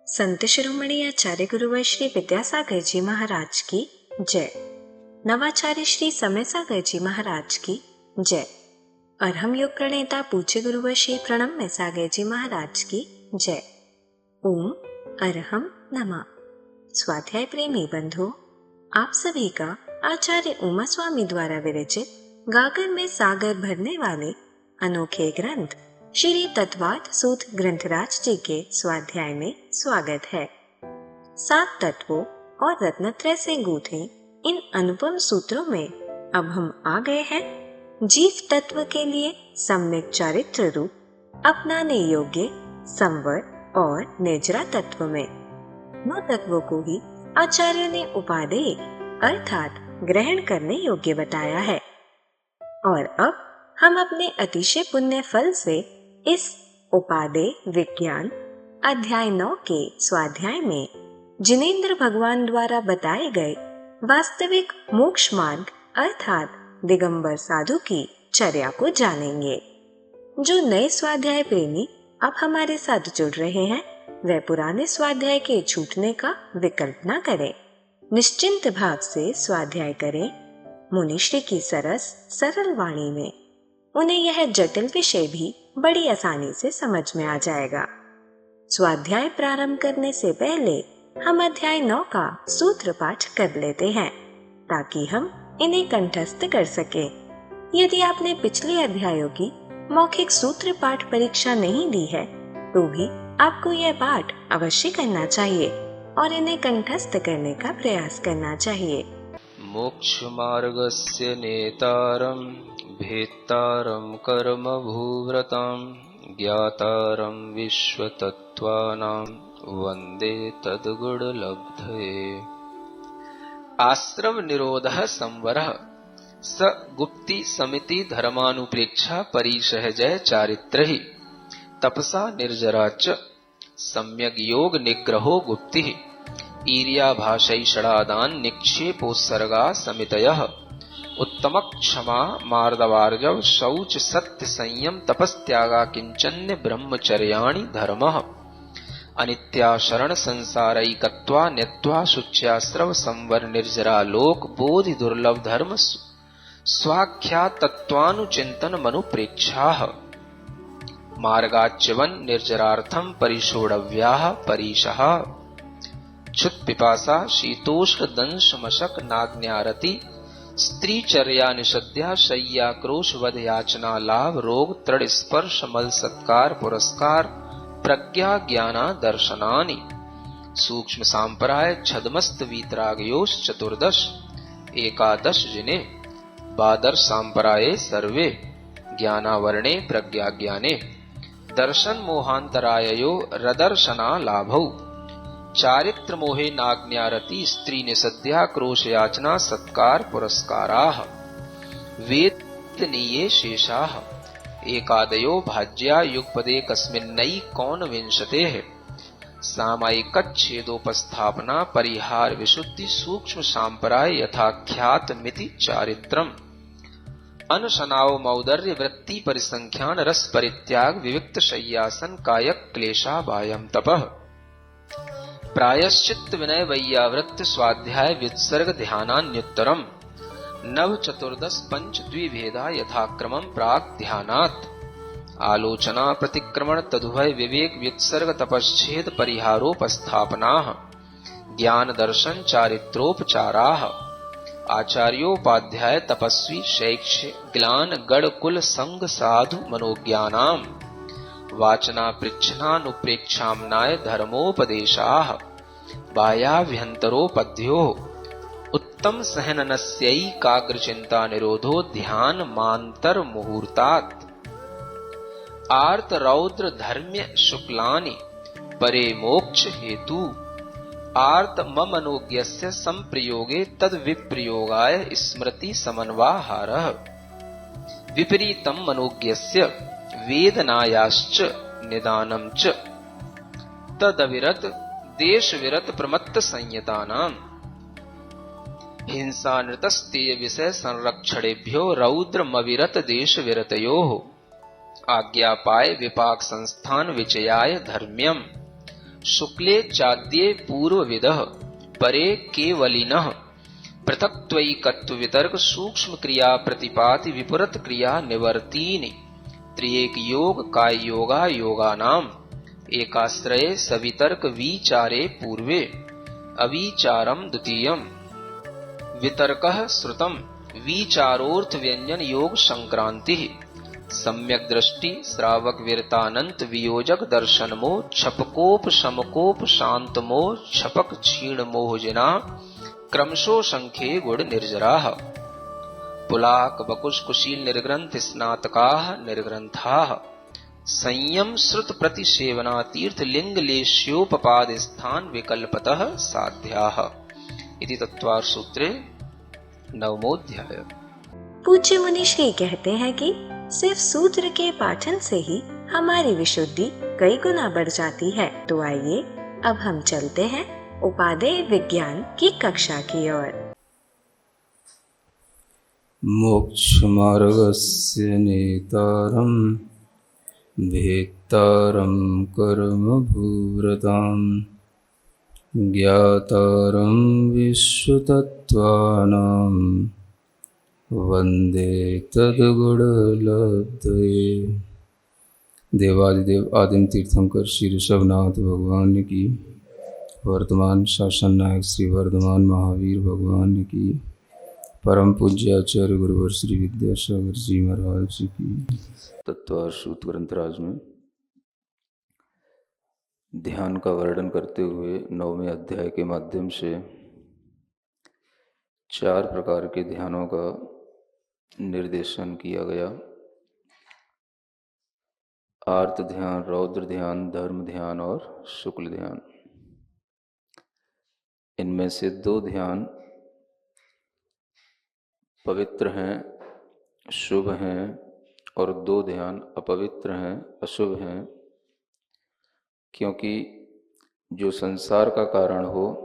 संत शिरोमणि आचार्य गुरुवर श्री विद्यासागर जी महाराज की जय। नवाचार्य श्री समय सागर जी महाराज की जय। अरहम योग प्रणेता पूज्य गुरुवर श्री प्रणम्य सागर जी महाराज की जय। ओम अरहम नमः। स्वाध्याय प्रेमी बंधुओं, आप सभी का आचार्य उमा स्वामी द्वारा विरचित गागर में सागर भरने वाले अनोखे ग्रंथ श्री तत्वार्थ सूत्र ग्रंथराज जी के स्वाध्याय में स्वागत है। 7 तत्वों और रत्नत्रय से गूंथे इन अनुपम सूत्रों में अब हम आ गए हैं जीव तत्व के लिए सम्यक चारित्र रूप अपनाने योग्य संवर और निर्जरा तत्व में। नौ तत्वों को ही आचार्य ने उपादेय अर्थात ग्रहण करने योग्य बताया है। और अब हम अपने अतिशय पुण्य फल से इस उपादेय विज्ञान अध्याय 9 के स्वाध्याय में जिनेंद्र भगवान द्वारा बताए गए वास्तविक मोक्ष मार्ग अर्थात दिगंबर साधु की चर्या को जानेंगे। जो नए स्वाध्याय प्रेमी अब हमारे साथ जुड़ रहे हैं, वह पुराने स्वाध्याय के छूटने का विकल्प न करें। निश्चिंत भाव से स्वाध्याय करें। मुनिश्री की सरस सरल वाणी में उन्हें यह जटिल विषय भी बड़ी आसानी से समझ में आ जाएगा। स्वाध्याय प्रारंभ करने से पहले हम अध्याय 9 का सूत्र पाठ कर लेते हैं ताकि हम इन्हें कंठस्थ कर सकें। यदि आपने पिछले अध्यायों की मौखिक सूत्र पाठ परीक्षा नहीं दी है तो भी आपको यह पाठ अवश्य करना चाहिए और इन्हें कंठस्थ करने का प्रयास करना चाहिए। मोक्ष मार्गस्य नेतारं भेत्तारं कर्म भूव्रतां ज्ञातारं विश्वतत्त्वानां वन्दे तद्गुणलब्धये। आश्रम निरोधः संवरः स गुप्ति समिति धर्मानुप्रेक्षा परिसहजय चारित्रहि तपसा निर्जरा च सम्यक योग निग्रहो गुप्तिः ईर्याभाषैषडादान निक्षेपोत्सर्गा समितयः उत्तम क्षमा मार्दवार्जव शौच सत्य संयम तपस्त्यागा किंचन्य ब्रह्मचर्याणि धर्मः अनित्या शरण संसारैकत्वा न्यत्वा शुच्यास्रव संवर निर्जरा लोक बोधि दुर्लभ धर्म स्वाख्या तत्वानुचिंतन मनुप्रेक्षाः मार्गाच्यवन निर्जरार्थम परिषोडव्याः परिशः क्षुत पिपासा शीतोष्ण दंश मशक नाग्न्यारति स्त्रीचर्या निषद्या शय्या क्रोश वध याचना लाभ रोग तृण स्पर्श मल सत्कार पुरस्कार प्रज्ञा ज्ञाना दर्शनानि सूक्ष्म सांपराय छदमस्त वीतरागयोश चतुर्दश एकादश जिने बादर सांपराये सर्वे ज्ञानावरणे प्रज्ञा ज्ञाने दर्शन मोहांतराययो रदर्शना लाभौ चारित्र मोहे नाग्न्यारति स्त्री निसद्या क्रोश याचना सत्कार पुरस्काराः वेदनीये शेषाः एकादयो भाज्या युगपदे कस्मिन्नई कौन विंशतेः सामायिकच्छेदोपस्थापना परिहार विशुद्धि सूक्ष्म सांपराय यथाख्यात मिति चारित्रम् अनशनाव मौदर्य वृत्ति परिसंख्यान रस परित्याग विविक्त शय्यासन कायक क्लेशा वायम तपः प्रायश्चित्त विनय वैयावृत्त स्वाध्याय व्युत्सर्ग ध्यानान्युत्तरम् नव चतुर्दश पंच द्विभेदा यथाक्रमं प्राक ध्यानात् आलोचना प्रतिक्रमण तदुभय विवेक व्युत्सर्ग तपश्छेद परिहारोपस्थापनाः ज्ञान दर्शन चारित्रोपचाराः आचार्योपाध्याय तपस्वी शैक्ष्य ग्लान गण कुल संग साधु मनोज्ञानाम् वाचना पृच्छनानुप्रेक्षाम्नाय धर्मोपदेशाः बाह्याभ्यन्तरोपद्यो उत्तम सहननस्यैकाग्रचिन्ता निरोधो ध्यान मान्तर मुहूर्तात् आर्त रौद्र धर्म्य शुक्लानि परे मोक्ष हेतु आर्त ममनोज्ञस्य संप्रयोगे तद विप्रयोगाय स्मृति समन्वाहारः विपरीतम मनोज्ञस्य वेदनायाश्च निदानं च तदविरत देश विरत प्रमत्त संयतानां हिंसा नृतस्तेय विषय संरक्षणेभ्यो रौद्रमविरत देश विरतयोः आज्ञापाय विपाक संस्थान विचयाय धर्म्यम् शुक्ले चाद्ये पूर्वविदः परे केवलिनः पृथक्त्वैकत्व वितर्क सूक्ष्म क्रिया प्रतिपाति विपरीत क्रिया निवर्तीनि त्रिएक योग काय योगा योगानाम एकाश्रये सवितर्क विचारे पूर्वे अविचारम द्वितीयम् वितर्कः श्रुतम् विचारोर्थ व्यंजन योग संक्रांति सम्यक दृष्टि श्रावक वीरतानंत वियोजक दर्शन मोह छपकोप समकोप शांत मोह छपक क्षीण मोहजना क्रमशो संख्ये गुण निर्जराः पुलाक बकुश कुशील निर्ग्रंथ स्नातकाः निर्ग्रंथाः संयम श्रुत प्रतिसेवना तीर्थ लिंग लेश्योपपाद स्थान विकल्पतः साध्याः इति तत्वार सूत्रे नवमोऽध्याय। पूज्य मुनि श्री कहते हैं कि सिर्फ सूत्र के पाठन से ही हमारी विशुद्धि कई गुना बढ़ जाती है। तो आइए अब हम चलते हैं उपादेय विज्ञान की कक्षा की ओर। मोक्षमार्गस्य नेतारं भेत्तारं कर्मभूरतां ज्ञातारं विश्वतत्त्वानां वन्दे तद्गुणलब्धये। देवादिदेव आदिम तीर्थंकर श्री ऋषभनाथ भगवान की, वर्तमान शासन नायक श्री वर्धमान महावीर भगवान की, परम पूज्य आचार्य गुरुवर श्री विद्यासागर जी महाराज की। तत्वार सूत ग्रंथराज में ध्यान का वर्णन करते हुए 9वें अध्याय के माध्यम से 4 प्रकार के ध्यानों का निर्देशन किया गया। आर्त ध्यान, रौद्र ध्यान, धर्म ध्यान और शुक्ल ध्यान। इनमें से 2 ध्यान पवित्र हैं, शुभ हैं, और 2 ध्यान अपवित्र हैं, अशुभ हैं। क्योंकि जो संसार का कारण हो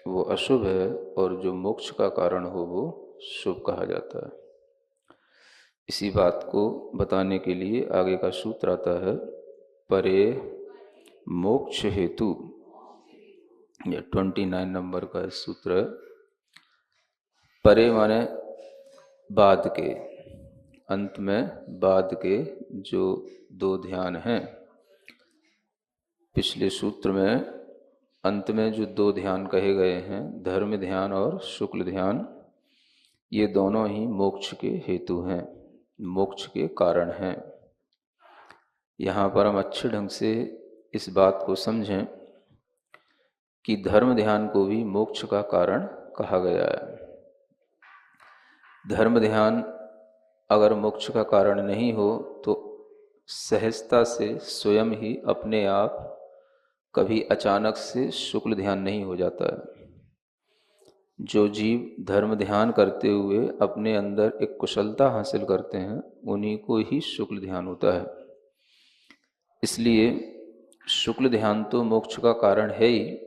वो अशुभ है और जो मोक्ष का कारण हो वो शुभ कहा जाता है। इसी बात को बताने के लिए आगे का सूत्र आता है, परे मोक्ष हेतु। ये 29 नंबर का सूत्र है। परे माने बाद के, अंत में बाद के जो 2 ध्यान हैं। पिछले सूत्र में अंत में जो 2 ध्यान कहे गए हैं, धर्म ध्यान और शुक्ल ध्यान, ये दोनों ही मोक्ष के हेतु हैं, मोक्ष के कारण हैं। यहाँ पर हम अच्छे ढंग से इस बात को समझें कि धर्म ध्यान को भी मोक्ष का कारण कहा गया है। धर्म ध्यान अगर मोक्ष का कारण नहीं हो तो सहजता से स्वयं ही अपने आप कभी अचानक से शुक्ल ध्यान नहीं हो जाता है। जो जीव धर्म ध्यान करते हुए अपने अंदर एक कुशलता हासिल करते हैं उन्हीं को ही शुक्ल ध्यान होता है। इसलिए शुक्ल ध्यान तो मोक्ष का कारण है ही,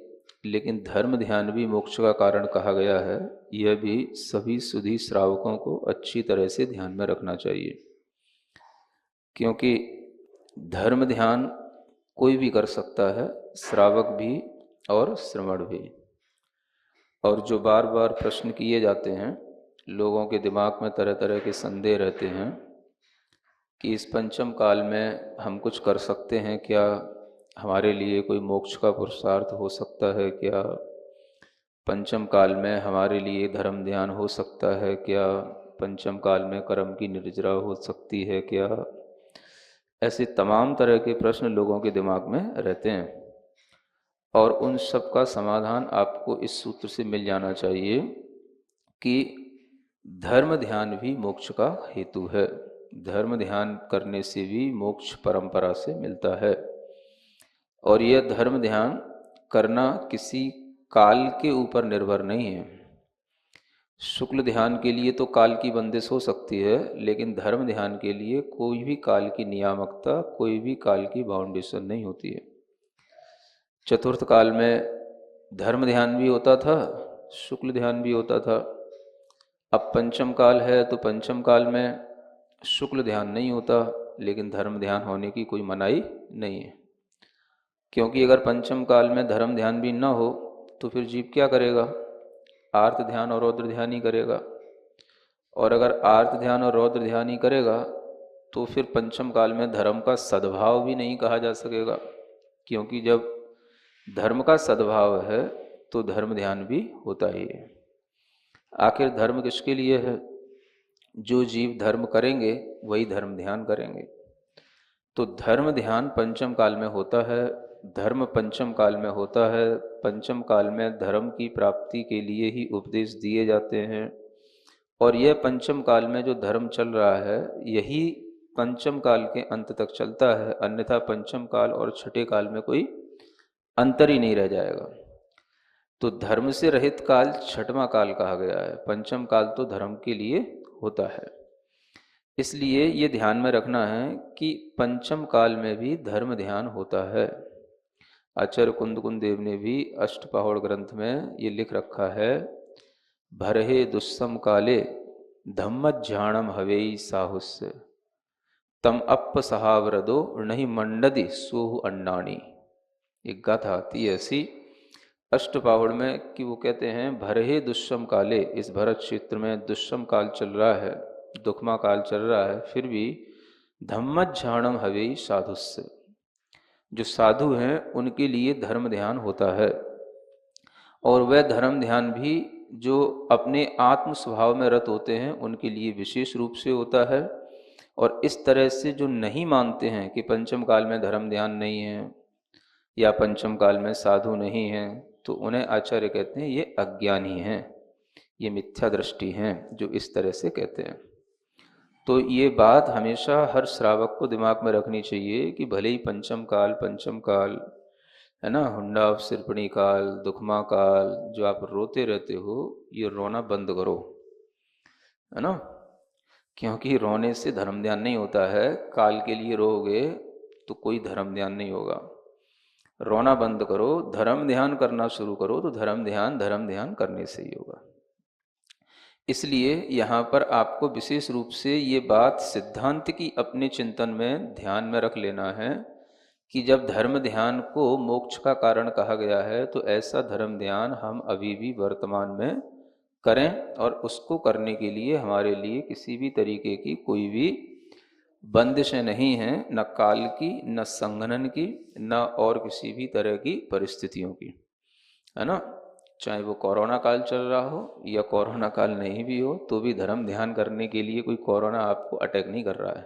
लेकिन धर्म ध्यान भी मोक्ष का कारण कहा गया है। यह भी सभी सुधी श्रावकों को अच्छी तरह से ध्यान में रखना चाहिए, क्योंकि धर्म ध्यान कोई भी कर सकता है, श्रावक भी और श्रमण भी। और जो बार बार प्रश्न किए जाते हैं, लोगों के दिमाग में तरह तरह के संदेह रहते हैं कि इस पंचम काल में हम कुछ कर सकते हैं क्या, हमारे लिए कोई मोक्ष का पुरुषार्थ हो सकता है क्या, पंचम काल में हमारे लिए धर्म ध्यान हो सकता है क्या, पंचम काल में कर्म की निर्जरा हो सकती है क्या। ऐसे तमाम तरह के प्रश्न लोगों के दिमाग में रहते हैं और उन सब का समाधान आपको इस सूत्र से मिल जाना चाहिए कि धर्म ध्यान भी मोक्ष का हेतु है। धर्म ध्यान करने से भी मोक्ष परंपरा से मिलता है। और यह धर्म ध्यान करना किसी काल के ऊपर निर्भर नहीं है। शुक्ल ध्यान के लिए तो काल की बंदिश हो सकती है, लेकिन धर्म ध्यान के लिए कोई भी काल की नियामकता, कोई भी काल की बाउंडेशन नहीं होती है। चतुर्थ काल में धर्म ध्यान भी होता था, शुक्ल ध्यान भी होता था। अब पंचम काल है तो पंचम काल में शुक्ल ध्यान नहीं होता, लेकिन धर्म ध्यान होने की कोई मनाही नहीं है। क्योंकि अगर पंचम काल में धर्म ध्यान भी न हो तो फिर जीव क्या करेगा? आर्त ध्यान और रौद्र ध्यान ही करेगा। और अगर आर्त ध्यान और रौद्र ध्यान ही करेगा तो फिर पंचम काल में धर्म का सद्भाव भी नहीं कहा जा सकेगा, क्योंकि जब धर्म का सद्भाव है तो धर्म ध्यान भी होता ही है। आखिर धर्म किसके लिए है? जो जीव धर्म करेंगे वही धर्म ध्यान करेंगे। तो धर्म ध्यान पंचम काल में होता है, धर्म पंचम काल में होता है। पंचम काल में धर्म की प्राप्ति के लिए ही उपदेश दिए जाते हैं, और यह पंचम काल में जो धर्म चल रहा है यही पंचम काल के अंत तक चलता है, अन्यथा पंचम काल और छठे काल में कोई अंतर ही नहीं रह जाएगा। तो धर्म से रहित काल छठवां काल कहा गया है, पंचम काल तो धर्म के लिए होता है। इसलिए ये ध्यान में रखना है कि पंचम काल में भी धर्म ध्यान होता है। आचार्य कुंद देव ने भी अष्टपहौड़ ग्रंथ में ये लिख रखा है, भरहे दुस्सम काले धम्मज्झाणम हवेई साहुस्य तम अप सहावरदो नहीं मंडदि सोहु अन्नाणी। एक गाथा आती है ऐसी अष्टपहौड़ में कि वो कहते हैं भरहे दुष्सम काले, इस भरत क्षेत्र में दुष्सम काल चल रहा है, दुखमा काल चल रहा है, फिर भी धम्मज्झाणम हवेई साधुस्य, जो साधु हैं उनके लिए धर्म ध्यान होता है। और वह धर्म ध्यान भी जो अपने आत्म स्वभाव में रत होते हैं उनके लिए विशेष रूप से होता है। और इस तरह से जो नहीं मानते हैं कि पंचम काल में धर्म ध्यान नहीं है या पंचम काल में साधु नहीं है, तो उन्हें आचार्य कहते हैं ये अज्ञानी हैं, ये मिथ्या दृष्टि हैं जो इस तरह से कहते हैं। तो ये बात हमेशा हर श्रावक को दिमाग में रखनी चाहिए कि भले ही पंचम काल है ना, हुंडा सिरपणी काल, दुखमा काल, जो आप रोते रहते हो ये रोना बंद करो, है ना, क्योंकि रोने से धर्म ध्यान नहीं होता है। काल के लिए रोओगे तो कोई धर्म ध्यान नहीं होगा। रोना बंद करो, धर्म ध्यान करना शुरू करो, तो धर्म ध्यान करने से ही होगा। इसलिए यहाँ पर आपको विशेष रूप से ये बात सिद्धांत की अपने चिंतन में ध्यान में रख लेना है कि जब धर्म ध्यान को मोक्ष का कारण कहा गया है तो ऐसा धर्म ध्यान हम अभी भी वर्तमान में करें, और उसको करने के लिए हमारे लिए किसी भी तरीके की कोई भी बंदिशें नहीं हैं, न काल की, न संघनन की, न और किसी भी तरह की परिस्थितियों की, है ना। चाहे वो कोरोना काल चल रहा हो या कोरोना काल नहीं भी हो, तो भी धर्म ध्यान करने के लिए कोई कोरोना आपको अटैक नहीं कर रहा है।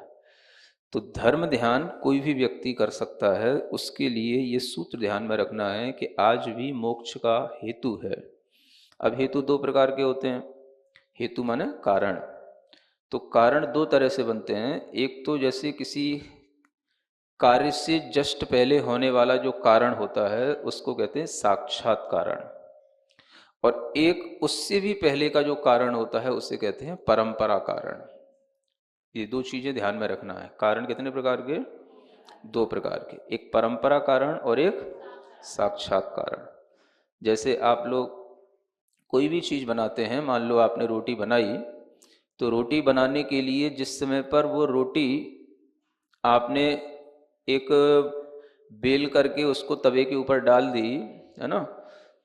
तो धर्म ध्यान कोई भी व्यक्ति कर सकता है। उसके लिए ये सूत्र ध्यान में रखना है कि आज भी मोक्ष का हेतु है। अब हेतु दो प्रकार के होते हैं। हेतु माने कारण। तो कारण दो तरह से बनते हैं। एक तो जैसे किसी कार्य से जस्ट पहले होने वाला जो कारण होता है उसको कहते हैं साक्षात कारण, और एक उससे भी पहले का जो कारण होता है उसे कहते हैं परंपरा कारण। ये दो चीजें ध्यान में रखना है। कारण कितने प्रकार के? दो प्रकार के, एक परंपरा कारण और एक साक्षात कारण। जैसे आप लोग कोई भी चीज बनाते हैं, मान लो आपने रोटी बनाई, तो रोटी बनाने के लिए जिस समय पर वो रोटी आपने एक बेल करके उसको तवे के ऊपर डाल दी, है ना,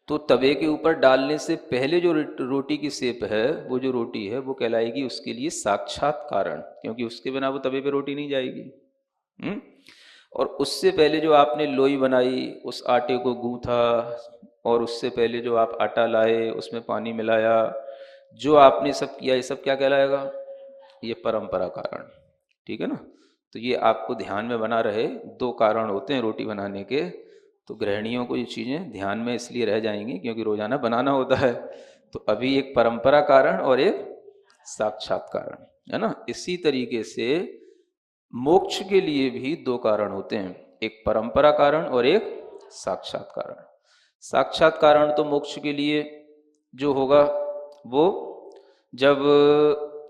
तो तवे के ऊपर डालने से पहले जो रोटी की शेप है, वो जो रोटी है वो कहलाएगी उसके लिए साक्षात कारण, क्योंकि उसके बिना वो तवे पे रोटी नहीं जाएगी। और उससे पहले जो आपने लोई बनाई, उस आटे को गूंथा, और उससे पहले जो आप आटा लाए, उसमें पानी मिलाया, जो आपने सब किया, ये सब क्या कहलाएगा? ये परंपरा कारण। ठीक है ना। तो ये आपको ध्यान में बना रहे। दो कारण होते हैं रोटी बनाने के। तो गृहिणियों को ये चीज़ें ध्यान में इसलिए रह जाएंगी क्योंकि रोजाना बनाना होता है। तो अभी एक परंपरा कारण और एक साक्षात कारण, है ना। इसी तरीके से मोक्ष के लिए भी दो कारण होते हैं, एक परंपरा कारण और एक साक्षात कारण। साक्षात कारण तो मोक्ष के लिए जो होगा वो जब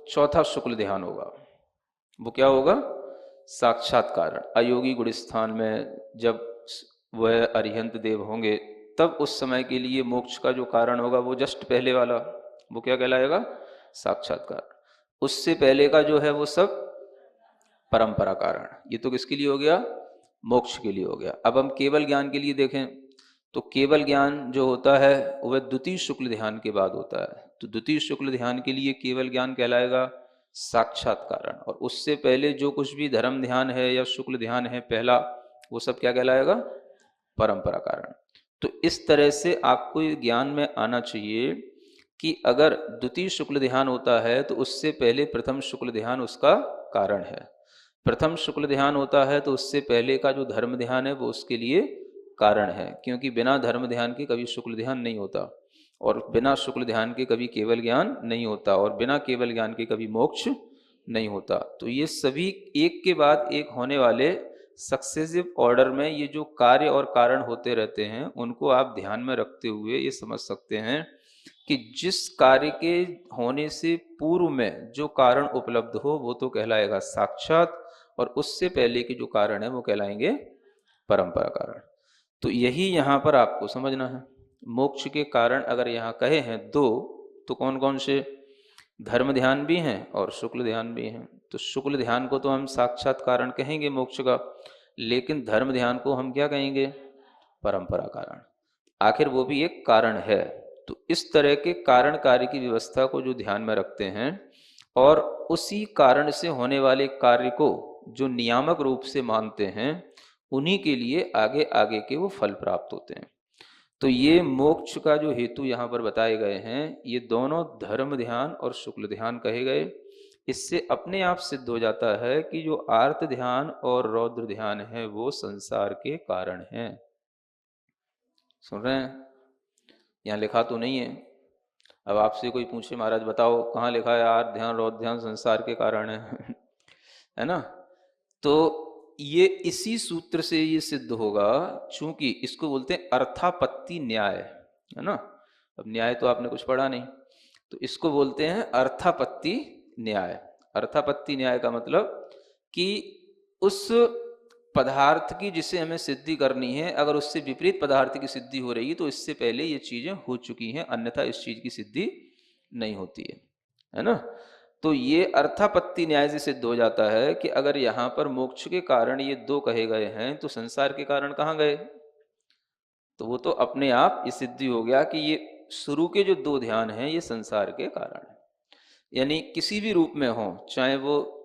चौथा शुक्ल ध्यान होगा, वो क्या होगा? साक्षात कारण। अयोगी गुण स्थान में जब वह अरिहंत देव होंगे, तब उस समय के लिए मोक्ष का जो कारण होगा वो जस्ट पहले वाला, वो क्या कहलाएगा? साक्षात्कार। उससे पहले का जो है वो सब परंपरा कारण। ये तो किसके लिए हो गया? मोक्ष के लिए हो गया। अब हम केवल ज्ञान के लिए देखें तो केवल ज्ञान जो होता है वह द्वितीय शुक्ल ध्यान के बाद होता है। तो द्वितीय शुक्ल ध्यान के लिए केवल ज्ञान कहलाएगा साक्षात्कारण, और उससे पहले जो कुछ भी धर्म ध्यान है या शुक्ल ध्यान है पहला, वो सब क्या कहलाएगा? परंपरा कारण। तो इस तरह से आपको ये ज्ञान में आना चाहिए कि अगर द्वितीय शुक्ल ध्यान होता है तो उससे पहले प्रथम शुक्ल ध्यान उसका कारण है, प्रथम शुक्ल ध्यान होता है तो उससे पहले का जो धर्म ध्यान है वो उसके लिए कारण है, क्योंकि बिना धर्म ध्यान के कभी शुक्ल ध्यान नहीं होता, और बिना शुक्ल ध्यान के कभी केवल ज्ञान नहीं होता, और बिना केवल ज्ञान के कभी मोक्ष नहीं होता। तो ये सभी एक के बाद एक होने वाले सक्सेसिव ऑर्डर में ये जो कार्य और कारण होते रहते हैं उनको आप ध्यान में रखते हुए ये समझ सकते हैं कि जिस कार्य के होने से पूर्व में जो कारण उपलब्ध हो वो तो कहलाएगा साक्षात, और उससे पहले के जो कारण है वो कहलाएंगे परंपरा कारण। तो यही यहाँ पर आपको समझना है। मोक्ष के कारण अगर यहाँ कहे हैं दो, तो कौन कौन से? धर्म ध्यान भी हैं और शुक्ल ध्यान भी हैं। तो शुक्ल ध्यान को तो हम साक्षात कारण कहेंगे मोक्ष का, लेकिन धर्म ध्यान को हम क्या कहेंगे? परंपरा कारण। आखिर वो भी एक कारण है। तो इस तरह के कारण कार्य की व्यवस्था को जो ध्यान में रखते हैं और उसी कारण से होने वाले कार्य को जो नियामक रूप से मानते हैं, उन्हीं के लिए आगे आगे के वो फल प्राप्त होते हैं। तो ये मोक्ष का जो हेतु यहाँ पर बताए गए हैं, ये दोनों धर्म ध्यान और शुक्ल ध्यान कहे गए। इससे अपने आप सिद्ध हो जाता है कि जो आर्त ध्यान और रौद्र ध्यान है वो संसार के कारण हैं। सुन रहे हैं? यहाँ लिखा तो नहीं है। अब आपसे कोई पूछे महाराज बताओ कहाँ लिखा है आर्त ध्यान रौद्र ध्यान संसार के कारण है है ना? तो ये इसी सूत्र से ये सिद्ध होगा, चूंकि इसको बोलते हैं अर्थापत्ति न्याय, है ना? अब न्याय तो आपने कुछ पढ़ा नहीं, तो इसको बोलते हैं अर्थापत्ति न्याय। अर्थापत्ति न्याय का मतलब कि उस पदार्थ की जिसे हमें सिद्धि करनी है, अगर उससे विपरीत पदार्थ की सिद्धि हो रही है तो इससे पहले ये चीजें हो चुकी हैं, अन्यथा इस चीज की सिद्धि नहीं होती है ना? तो ये अर्थापत्ति न्याय से सिद्ध हो जाता है कि अगर यहाँ पर मोक्ष के कारण ये दो कहे गए हैं तो संसार के कारण कहाँ गए? तो वो तो अपने आप ये सिद्धि हो गया कि ये शुरू के जो दो ध्यान हैं ये संसार के कारण है। यानी किसी भी रूप में हो, चाहे वो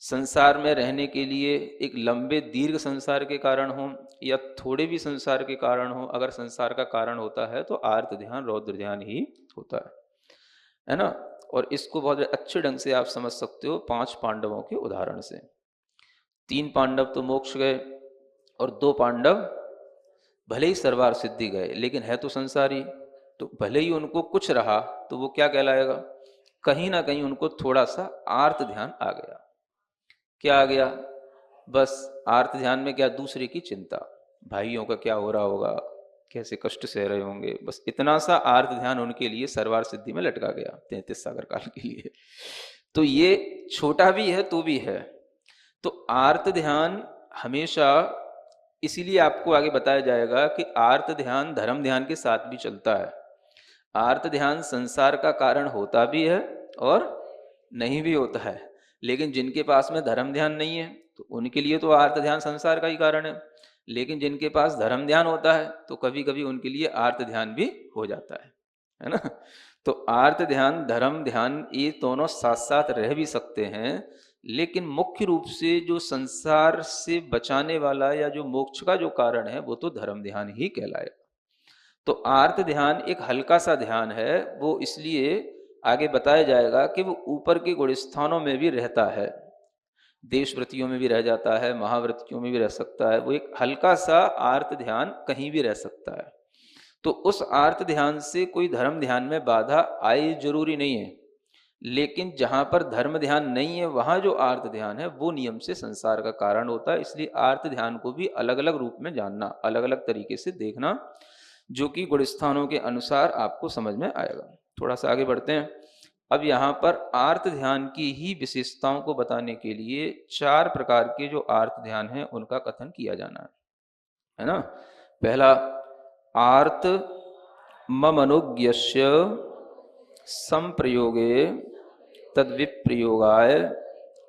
संसार में रहने के लिए एक लंबे दीर्घ संसार के कारण हो या थोड़े भी संसार के कारण हो, अगर संसार का कारण होता है तो आर्त ध्यान रौद्र ध्यान ही होता है ना? और इसको बहुत अच्छे ढंग से आप समझ सकते हो 5 पांडवों के उदाहरण से। 3 पांडव तो मोक्ष गए और 2 पांडव भले ही सर्वार सिद्धि गए, लेकिन है तो संसारी, तो भले ही उनको कुछ रहा तो वो क्या कहलाएगा? कहीं ना कहीं उनको थोड़ा सा आर्त ध्यान आ गया। क्या आ गया? बस आर्त ध्यान में क्या? दूसरे की चिंता, भाइयों का क्या हो रहा होगा, कैसे कष्ट सह रहे होंगे, बस इतना सा आर्त ध्यान उनके लिए सर्वार सिद्धि में लटका गया 33 सागर काल के लिए। तो ये छोटा भी है तो भी है। तो आर्त ध्यान हमेशा, इसीलिए आपको आगे बताया जाएगा कि आर्त ध्यान धर्म ध्यान के साथ भी चलता है। आर्त ध्यान संसार का कारण होता भी है और नहीं भी होता है, लेकिन जिनके पास में धर्म ध्यान नहीं है तो उनके लिए तो आर्त ध्यान संसार का ही कारण है, लेकिन जिनके पास धर्म ध्यान होता है तो कभी कभी उनके लिए आर्त ध्यान भी हो जाता है ना? तो आर्त ध्यान धर्म ध्यान ये दोनों साथ साथ रह भी सकते हैं, लेकिन मुख्य रूप से जो संसार से बचाने वाला या जो मोक्ष का जो कारण है वो तो धर्म ध्यान ही कहलाएगा। तो आर्त ध्यान एक हल्का सा ध्यान है, वो इसलिए आगे बताया जाएगा कि वो ऊपर के गुण स्थानों में भी रहता है, देश वृत्तियों में भी रह जाता है, महावृत्तियों में भी रह सकता है। वो एक हल्का सा आर्त ध्यान कहीं भी रह सकता है। तो उस आर्त ध्यान से कोई धर्म ध्यान में बाधा आई जरूरी नहीं है, लेकिन जहां पर धर्म ध्यान नहीं है वहां जो आर्त ध्यान है वो नियम से संसार का कारण होता है। इसलिए आर्त ध्यान को भी अलग अलग रूप में जानना, अलग अलग तरीके से देखना, जो कि गुणस्थानों के अनुसार आपको समझ में आएगा। थोड़ा सा आगे बढ़ते हैं। अब यहाँ पर आर्त ध्यान की ही विशेषताओं को बताने के लिए 4 प्रकार के जो आर्त ध्यान है उनका कथन किया जाना है ना? पहला, आर्त ममनुज्ञस्य संप्रयोगे तद्विप्रयोगाय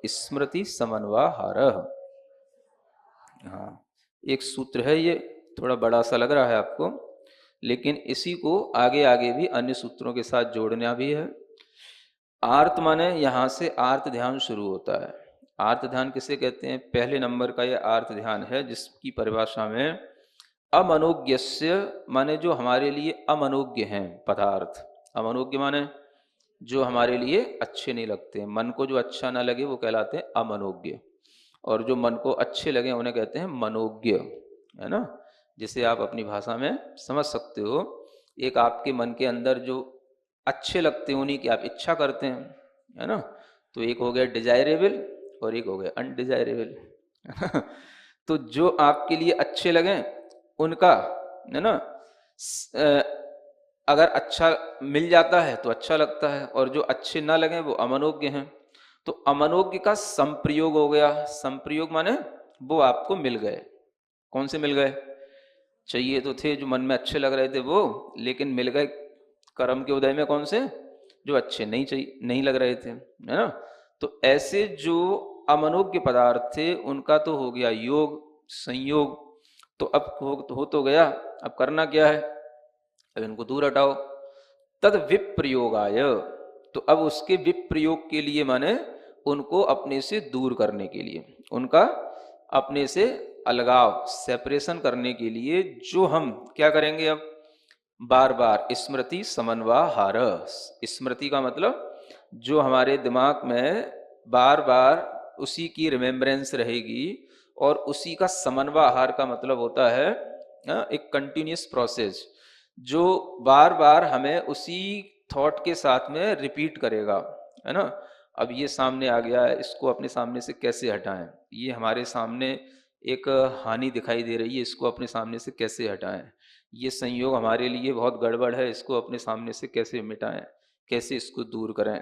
स्मृति समन्वाहारः। हाँ, एक सूत्र है, ये थोड़ा बड़ा सा लग रहा है आपको, लेकिन इसी को आगे आगे भी अन्य सूत्रों के साथ जोड़ना भी है। आर्त माने यहाँ से आर्त ध्यान शुरू होता है। आर्त ध्यान किसे कहते हैं? पहले नंबर का यह आर्त ध्यान है, जिसकी परिभाषा में अमनोज्ञस्य माने जो हमारे लिए अमनोज्ञ हैं पदार्थ। अमनोज्ञ माने जो हमारे लिए अच्छे नहीं लगते, मन को जो अच्छा ना लगे वो कहलाते हैं अमनोज्ञ, और जो मन को अच्छे लगे उन्हें कहते हैं मनोज्ञ, है ना। जिसे आप अपनी भाषा में समझ सकते हो, एक आपके मन के अंदर जो अच्छे लगते हैं उन्हीं की आप इच्छा करते हैं, है ना। तो एक हो गया डिजायरेबल और एक हो गया अनडिजायरेबल। तो जो आपके लिए अच्छे लगें उनका, है ना, अगर अच्छा मिल जाता है तो अच्छा लगता है, और जो अच्छे ना लगे वो अमनोज्ञ हैं। तो अमनोज्ञ का संप्रयोग हो गया। संप्रयोग माने वो आपको मिल गए। कौन से मिल गए? चाहिए तो थे जो मन में अच्छे लग रहे थे वो, लेकिन मिल गए कर्म के उदय में कौन से? जो अच्छे नहीं लग रहे थे, है ना। तो ऐसे जो अमनोज्ञ पदार्थ थे उनका तो हो गया योग, संयोग। तो अब हो तो गया, अब करना क्या है? अब इनको दूर हटाओ। तद विप्रयोगाय, तो अब उसके विप्रयोग के लिए माने उनको अपने से दूर करने के लिए, उनका अपने से अलगाव, सेपरेशन करने के लिए जो हम क्या करेंगे? अब बार बार स्मृति समन्वाहार। स्मृति का मतलब जो हमारे दिमाग में बार बार उसी की रिमेम्बरेंस रहेगी, और उसी का समन्वाहार का मतलब होता है एक कंटिन्यूस प्रोसेस जो बार बार हमें उसी थॉट के साथ में रिपीट करेगा, है ना। अब ये सामने आ गया है, इसको अपने सामने से कैसे हटाएं? ये हमारे सामने एक हानि दिखाई दे रही है, इसको अपने सामने से कैसे हटाएं? ये संयोग हमारे लिए बहुत गड़बड़ है, इसको अपने सामने से कैसे मिटाएं, कैसे इसको दूर करें?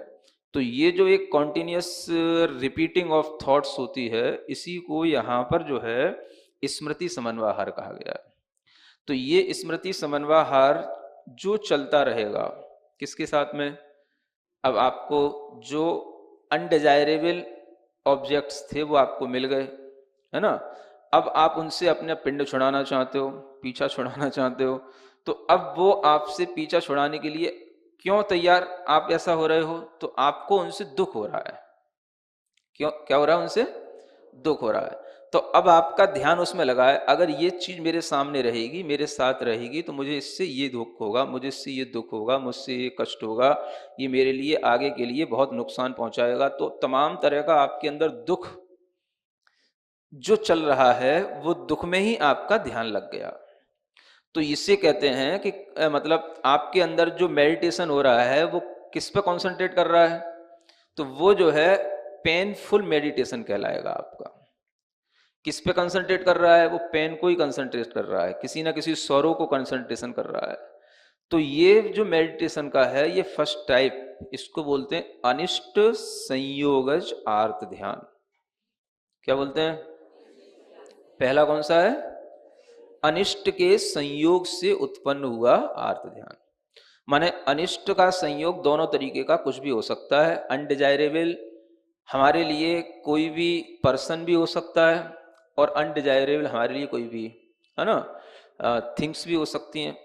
तो ये जो एक कॉन्टिन्यूस रिपीटिंग ऑफ थॉट्स होती है, इसी को यहाँ पर जो है स्मृति समन्वाहार कहा गया है। तो ये स्मृति समन्वाहार जो चलता रहेगा किसके साथ में? अब आपको जो अनडिजायरेबल ऑब्जेक्ट्स थे वो आपको मिल गए, है ना। अब आप उनसे अपना पिंड छुड़ाना चाहते हो, पीछा छुड़ाना चाहते हो, तो अब वो आपसे पीछा छुड़ाने के लिए क्यों तैयार आप ऐसा हो रहे हो? तो आपको उनसे दुख हो रहा है। क्यों? क्या हो रहा है? उनसे दुख हो रहा है। तो अब आपका ध्यान उसमें लगा है, अगर ये चीज मेरे सामने रहेगी, मेरे साथ रहेगी, तो मुझे इससे ये दुख होगा, मुझे इससे ये दुख होगा, मुझसे ये कष्ट होगा, ये मेरे लिए आगे के लिए बहुत नुकसान पहुंचाएगा। तो तमाम तरह का आपके अंदर दुख जो चल रहा है वो दुख में ही आपका ध्यान लग गया। तो इसे कहते हैं कि मतलब आपके अंदर जो मेडिटेशन हो रहा है वो किस पे कंसंट्रेट कर रहा है? तो वो जो है पेनफुल मेडिटेशन कहलाएगा आपका। किस पे कंसंट्रेट कर रहा है? वो पेन को ही कंसंट्रेट कर रहा है, किसी ना किसी सौरों को कंसंट्रेशन कर रहा है। तो ये जो मेडिटेशन का है ये फर्स्ट टाइप, इसको बोलते हैं अनिष्ट संयोगज आर्त ध्यान। क्या बोलते हैं? पहला कौन सा है? अनिष्ट के संयोग से उत्पन्न हुआ आर्त ध्यान। माने अनिष्ट का संयोग दोनों तरीके का कुछ भी हो सकता है। अनडिजायरेबल हमारे लिए कोई भी पर्सन भी हो सकता है, और अनडिजायरेबल हमारे लिए कोई भी, है ना, थिंग्स भी हो सकती हैं।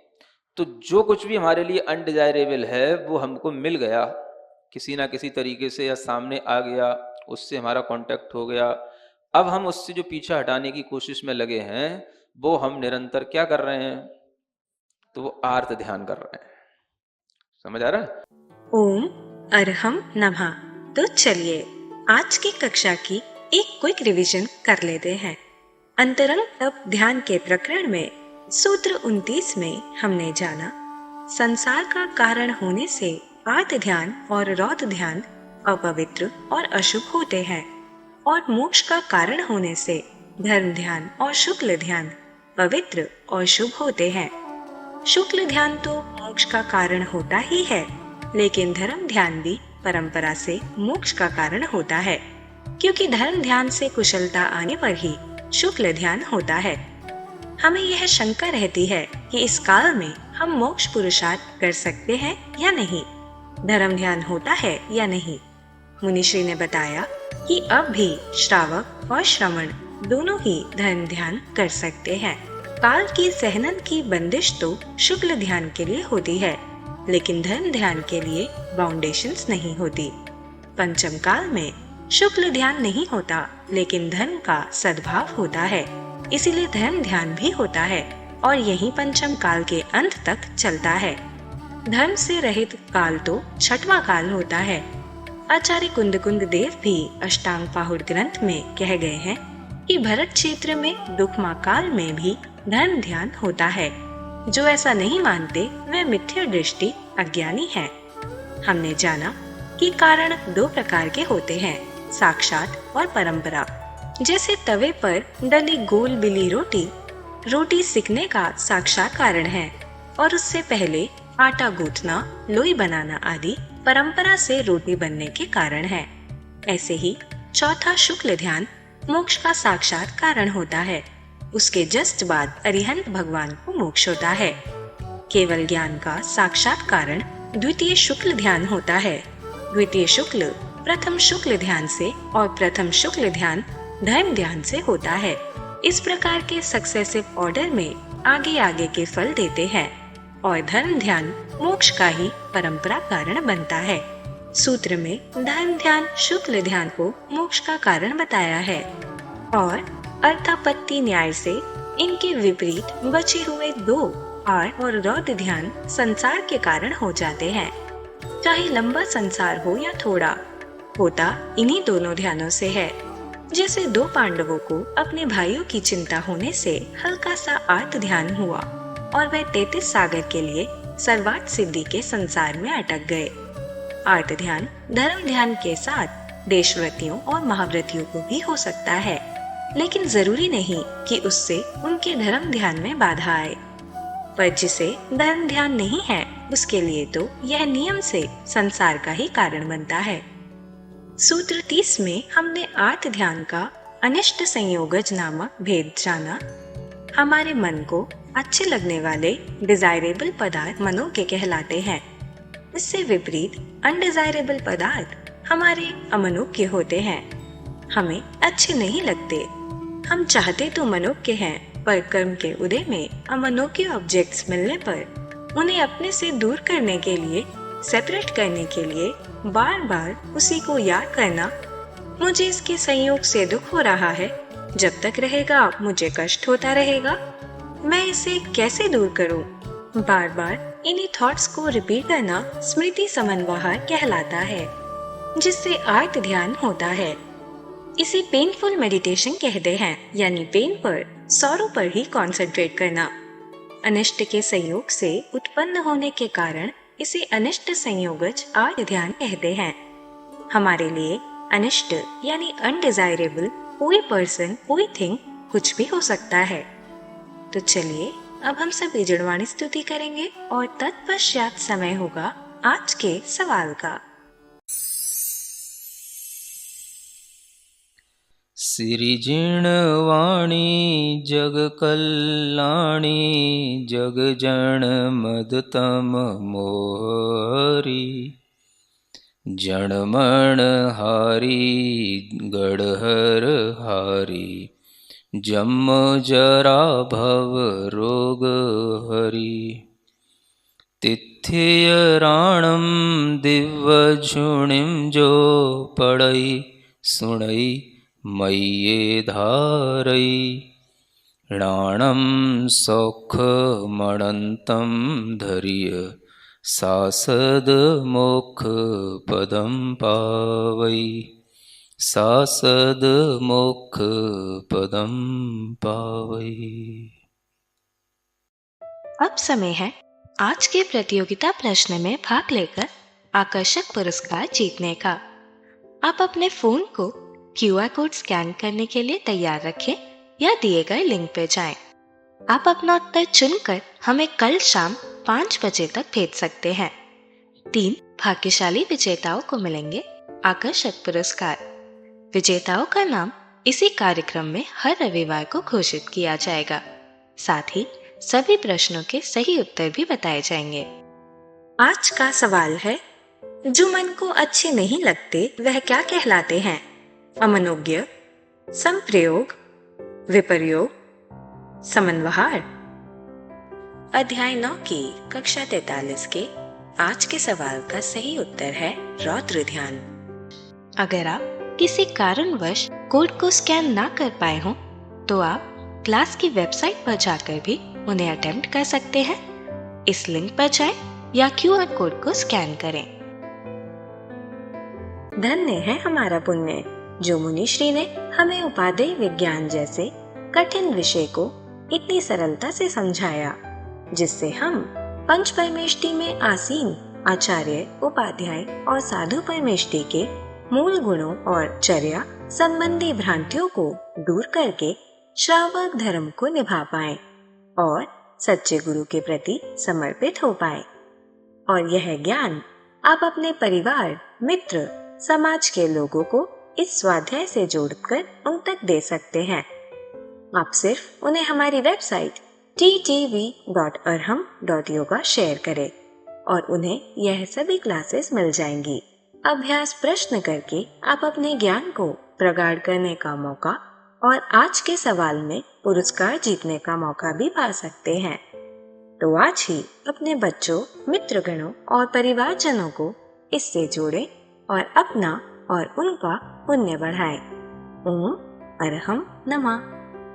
तो जो कुछ भी हमारे लिए अनडिजायरेबल है वो हमको मिल गया किसी ना किसी तरीके से, या सामने आ गया, उससे हमारा कांटेक्ट हो गया। अब हम उससे जो पीछा हटाने की कोशिश में लगे हैं वो हम निरंतर क्या कर रहे हैं? तो वो आर्त ध्यान कर रहे हैं। समझ आ रहा है? ओम अरहम नमः। तो चलिए आज की कक्षा की एक क्विक रिवीजन कर लेते हैं। अंतरंग तप ध्यान के प्रकरण में सूत्र 29 में हमने जाना संसार का कारण होने से आर्त ध्यान और रौत ध्यान अपवित्र और अशुभ होते हैं, और मोक्ष का कारण होने से धर्म ध्यान और शुक्ल ध्यान पवित्र और शुभ होते हैं। शुक्ल ध्यान तो मोक्ष का कारण होता ही है, लेकिन धर्म ध्यान भी परंपरा से मोक्ष का कारण होता है, क्योंकि धर्म ध्यान से कुशलता आने पर ही शुक्ल ध्यान होता है। हमें यह शंका रहती है कि इस काल में हम मोक्ष पुरुषार्थ कर सकते हैं या नहीं, धर्म ध्यान होता है या नहीं। मुनिश्री ने बताया कि अब भी श्रावक और श्रवण दोनों ही धर्म ध्यान कर सकते हैं। काल की सहनन की बंदिश तो शुक्ल ध्यान के लिए होती है, लेकिन धर्म ध्यान के लिए बाउंडेशंस नहीं होती। पंचम काल में शुक्ल ध्यान नहीं होता, लेकिन धर्म का सद्भाव होता है, इसीलिए धर्म ध्यान भी होता है और यही पंचम काल के अंत तक चलता है। धर्म से रहित काल तो छठवां काल होता है। आचार्य कुंद देव भी अष्टांग पाहुड़ ग्रंथ में कह गए हैं कि भरत क्षेत्र में दुखमा काल में भी धर्म ध्यान होता है। जो ऐसा नहीं मानते वे मिथ्या दृष्टि अज्ञानी है। हमने जाना कि कारण दो प्रकार के होते हैं, साक्षात और परंपरा। जैसे तवे पर डली गोल बिली रोटी सिकने का साक्षात कारण है और उससे पहले आटा गूंथना, लोई बनाना आदि परंपरा से रोटी बनने के कारण है। ऐसे ही चौथा शुक्ल ध्यान मोक्ष का साक्षात कारण होता है। उसके जस्ट बाद अरिहंत भगवान को मोक्ष होता है। केवल ज्ञान का साक्षात कारण द्वितीय शुक्ल ध्यान होता है। द्वितीय शुक्ल प्रथम शुक्ल ध्यान से और प्रथम शुक्ल ध्यान धर्म ध्यान से होता है। इस प्रकार के सक्सेसिव ऑर्डर में आगे आगे के फल देते हैं और धर्म ध्यान मोक्ष का ही परंपरा कारण बनता है। सूत्र में धर्म ध्यान शुक्ल ध्यान को मोक्ष का कारण बताया है और अर्थापत्ति न्याय से इनके विपरीत बचे हुए दो आर और रौद्र ध्यान संसार के कारण हो जाते हैं। चाहे लंबा संसार हो या थोड़ा, होता इन्हीं दोनों ध्यानों से है। जैसे दो पांडवों को अपने भाइयों की चिंता होने से हल्का सा आर्त ध्यान हुआ और वह 33 सागर के लिए सर्वार्थ सिद्धि के संसार में अटक गए। आर्त ध्यान धर्म ध्यान के साथ देशव्रतियों और महाव्रतियों को भी हो सकता है, लेकिन जरूरी नहीं कि उससे उनके धर्म ध्यान में बाधा आए। पर जिसे धर्म ध्यान नहीं है उसके लिए तो यह नियम से संसार का ही कारण बनता है। सूत्र 30 में हमने आर्त ध्यान का अनिष्ट संयोगज नामक भेद जाना। हमारे मन को अच्छे लगने वाले डिजायरेबल पदार्थ मनों के कहलाते हैं। इससे विपरीत अनडिजायरेबल पदार्थ हमारे अमनोज्ञ होते हैं। हमें अच्छे नहीं लगते। हम चाहते तो मनोज्ञ हैं, पर कर्म के उदय में अमनोज्ञ ऑब्जेक्ट्स मिलने पर उन्हें अपने से दूर करने के लिए, सेपरेट करने के लिए बार बार उसी को याद करना। मुझे इसके संयोग से दुख हो रहा है, जब तक रहेगा मुझे कष्ट होता रहेगा, मैं इसे कैसे दूर करूं? बार बार इन्हीं थॉट्स को रिपीट करना स्मृति समन्वय कहलाता है, जिससे आर्त ध्यान होता है। इसे पेनफुल मेडिटेशन कहते हैं, यानी पेन पर, सॉरो पर ही कंसंट्रेट करना। अनिष्ट के संयोग से उत्पन्न होने के कारण इसे अनिष्ट संयोगज आर्त ध्यान कहते हैं। हमारे लिए अनिष्ट यानी अनडिजायरेबल कोई पर्सन, कोई थिंग, कुछ भी हो सकता है। तो चलिए अब हम सब विजड़वाणी स्तुति करेंगे और तत्पश्चात समय होगा आज के सवाल का। सिरिजिणवाणी जग कल्याणी जग जन मदतम मोहरी जणमण हारी गढ़हर हारी जम जरा भव रोग हरि तिथ्य राणम दिव्य झुणिम जो पड़ई सुणई मय्ये धारई राणम सौख मणंतम धरिय सासद मोक्ष पदम पावई सासद मोक्ष पदम पावई। अब समय है आज के प्रतियोगिता प्रश्न में भाग लेकर आकर्षक पुरस्कार जीतने का। आप अपने फोन को QR कोड स्कैन करने के लिए तैयार रखें या दिए गए लिंक पे जाएं। आप अपना उत्तर चुनकर हमें कल शाम 5 बजे तक भेज सकते हैं। 3 भाग्यशाली विजेताओं को मिलेंगे आकर्षक पुरस्कार। विजेताओं का नाम इसी कार्यक्रम में हर रविवार को घोषित किया जाएगा। साथ ही सभी प्रश्नों के सही उत्तर भी बताए जाएंगे। आज का सवाल है, जो मन को अच्छे नहीं लगते वह क्या कहलाते हैं? अमनोज्ञ, संप्रयोग, विपर्योग, समन्वहार। अध्याय 9 की कक्षा 43 के आज के सवाल का सही उत्तर है रौद्र ध्यान। अगर आप किसी कारणवश कोड को स्कैन ना कर पाए हों तो आप क्लास की वेबसाइट पर जाकर भी उन्हें अटेम्प्ट कर सकते हैं। इस लिंक पर जाएं या QR कोड को स्कैन करें। धन्य है हमारा पुण्य जो मुनिश्री ने हमें उपादेय विज्ञान जैसे कठिन विषय को इतनी सरलता से समझाया, जिससे हम पंच परमेष्टि में आसीन आचार्य, उपाध्याय और साधु परमेष्टि के मूल गुणों और चर्या संबंधी भ्रांतियों को दूर करके श्रावक धर्म को निभा पाए और सच्चे गुरु के प्रति समर्पित हो पाए। और यह ज्ञान आप अपने परिवार, मित्र, समाज के लोगों को इस स्वाध्याय से जोड़कर उन तक दे सकते हैं। आप सिर्फ उन्हें हमारी वेबसाइट ttv.arham.yoga शेयर करें और उन्हें यह सभी क्लासेस मिल जाएंगी। अभ्यास प्रश्न करके आप अपने ज्ञान को प्रगाढ़ करने का मौका और आज के सवाल में पुरस्कार जीतने का मौका भी पा सकते हैं। तो आज ही अपने बच्चों, मित्रगणों और परिवारजनों को इससे जोड़ें और अपना और उनका पुण्य बढ़ाएं। ओम अरहम नमः।